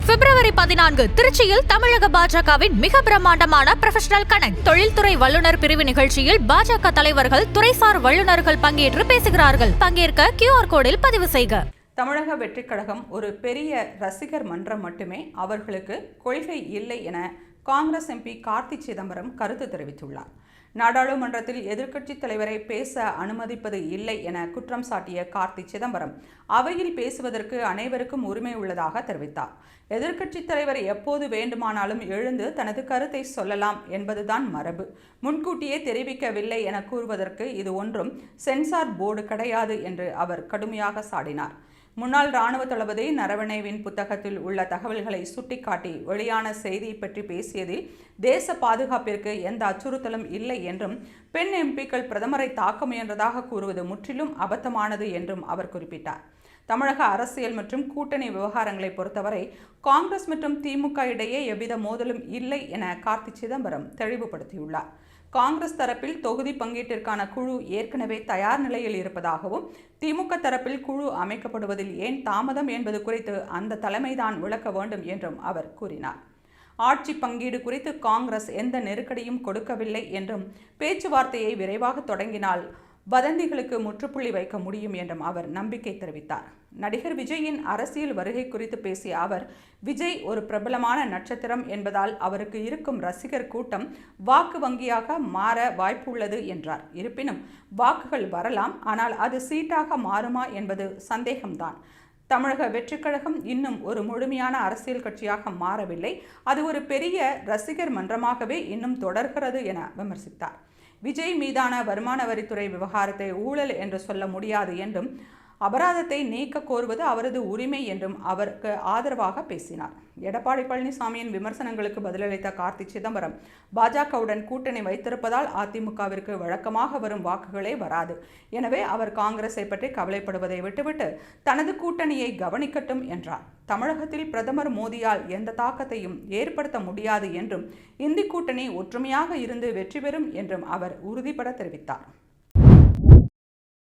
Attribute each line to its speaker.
Speaker 1: பிப்ரவரி 14 திருச்சியில் தமிழக பாஜகவின் மிக பிரம்மாண்டமான ப்ரொஃபஷனல் கனெக்ட் தொழில்துறை வல்லுநர் பிரிவு நிகழ்ச்சியில் பாஜக தலைவர்கள் துறைசார் வல்லுநர்கள் பங்கேற்று பேசுகிறார்கள். பங்கேற்க QR கோடில் பதிவு செய்க.
Speaker 2: தமிழக வெற்றிக் கழகம் ஒரு பெரிய ரசிகர் மன்றம் மட்டுமே, அவர்களுக்கு கொள்கை இல்லை என காங்கிரஸ் MP கார்த்தி சிதம்பரம் கருத்து தெரிவித்துள்ளார். நாடாளுமன்றத்தில் எதிர்க்கட்சித் தலைவரை பேச அனுமதிப்பது இல்லை என குற்றம் சாட்டிய கார்த்தி சிதம்பரம் அவையில் பேசுவதற்கு அனைவருக்கும் உரிமை உள்ளதாக தெரிவித்தார். எதிர்க்கட்சித் தலைவர் எப்போது வேண்டுமானாலும் எழுந்து தனது கருத்தை சொல்லலாம் என்பதுதான் மரபு. முன்கூட்டியே தெரிவிக்கவில்லை என கூறுவதற்கு இது ஒன்றும் சென்சார் போர்டு கிடையாது என்று அவர் கடுமையாக சாடினார். முன்னாள் இராணுவ தளபதி நரவணேவின் புத்தகத்தில் உள்ள தகவல்களை சுட்டிக்காட்டி வெளியான செய்தியை பற்றி பேசியதில் தேச பாதுகாப்பிற்கு எந்த அச்சுறுத்தலும் இல்லை என்றும் பெண் MPக்கள் பிரதமரை தாக்க முயன்றதாக கூறுவது முற்றிலும் அபத்தமானது என்றும் அவர் குறிப்பிட்டார். தமிழக அரசியல் மற்றும் கூட்டணி விவகாரங்களை பொறுத்தவரை காங்கிரஸ் மற்றும் திமுக இடையே எவ்வித மோதலும் இல்லை என கார்த்தி சிதம்பரம் தெளிவுபடுத்தியுள்ளார். காங்கிரஸ் தரப்பில் தொகுதி பங்கீட்டிற்கான குழு ஏற்கனவே தயார் நிலையில் இருப்பதாகவும், திமுக தரப்பில் குழு அமைக்கப்படுவதில் ஏன் தாமதம் என்பது குறித்து அந்த தலைமைதான் விளக்க வேண்டும் என்றும் அவர் கூறினார். ஆட்சி பங்கீடு குறித்து காங்கிரஸ் எந்த நெருக்கடியும் கொடுக்கவில்லை என்றும், பேச்சுவார்த்தையை விரைவாக தொடங்கினால் வதந்திகளுக்கு முற்றுப்புள்ளி வைக்க முடியும் என்றும் அவர் நம்பிக்கை தெரிவித்தார். நடிகர் விஜயின் அரசியல் வருகை குறித்து பேசிய அவர், விஜய் ஒரு பிரபலமான நட்சத்திரம் என்பதால் அவருக்கு இருக்கும் ரசிகர் கூட்டம் வாக்கு வங்கியாக மாற வாய்ப்புள்ளது என்றார். இருப்பினும் வாக்குகள் வரலாம், ஆனால் அது சீட்டாக மாறுமா என்பது சந்தேகம்தான். தமிழக வெற்றிக் கழகம் இன்னும் ஒரு முழுமையான அரசியல் கட்சியாக மாறவில்லை, அது ஒரு பெரிய ரசிகர் மன்றமாகவே இன்னும் தொடர்கிறது என விமர்சித்தார். விஜய் மீதான வருமான வரித்துறை விவகாரத்தை ஊழல் என்று சொல்ல முடியாது என்றும், அபராதத்தை நீக்க கோருவது அவரது உரிமை என்றும் அவருக்கு ஆதரவாக பேசினார். எடப்பாடி பழனிசாமியின் விமர்சனங்களுக்கு பதிலளித்த கார்த்தி சிதம்பரம், பாஜகவுடன் கூட்டணி வைத்திருப்பதால் அதிமுகவிற்கு வழக்கமாக வரும் வாக்குகளே வராது. எனவே அவர் காங்கிரஸை பற்றி கவலைப்படுவதை விட்டுவிட்டு தனது கூட்டணியை கவனிக்கட்டும் என்றார். தமிழகத்தில் பிரதமர் மோடியால் எந்த தாக்கத்தையும் ஏற்படுத்த முடியாது என்றும், இந்தி கூட்டணி ஒற்றுமையாக இருந்து வெற்றி பெறும் என்றும் அவர் உறுதிபட தெரிவித்தார்.